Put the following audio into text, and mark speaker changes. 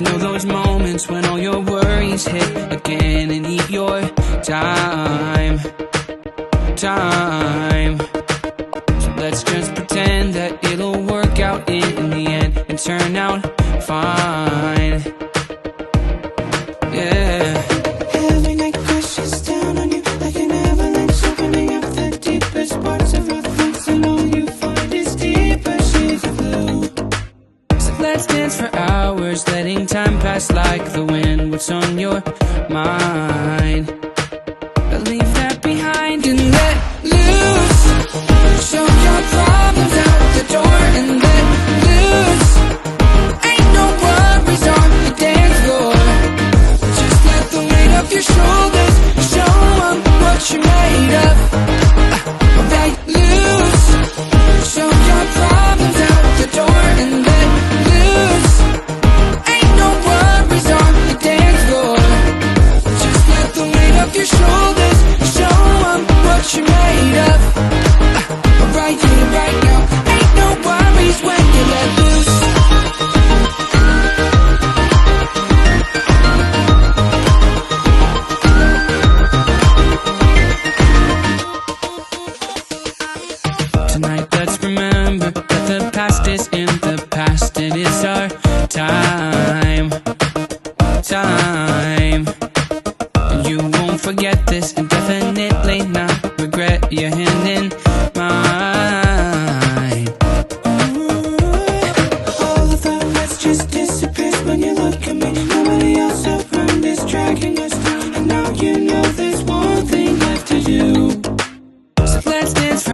Speaker 1: Know those moments when all your worries hit again and eat your time. So let's just pretend that it'll work out in the end and turn out fine. Yeah.
Speaker 2: Every night crashes down on you like an avalanche, opening up the deepest parts of our thoughts, and all you find is deeper shades of blue.
Speaker 1: So let's dance for hours, letting time pass like the wind. What's on your mind? But leave that behind and let loose. Show your problems out the door and let loose. Ain't no worries on the dance floor. Just let the weight of your shoulders show 'em what you're made of. Right loose. Show your problems out the door and let loose. Ain't no worries on the dance floor. Just let the weight of your shoulders show 'em what you're made of. Right here, right now. Ain't no worries when you let loose. Tonight let's remember that the past is in the past. It is our time. You won't forget this and definitely not regret your hand.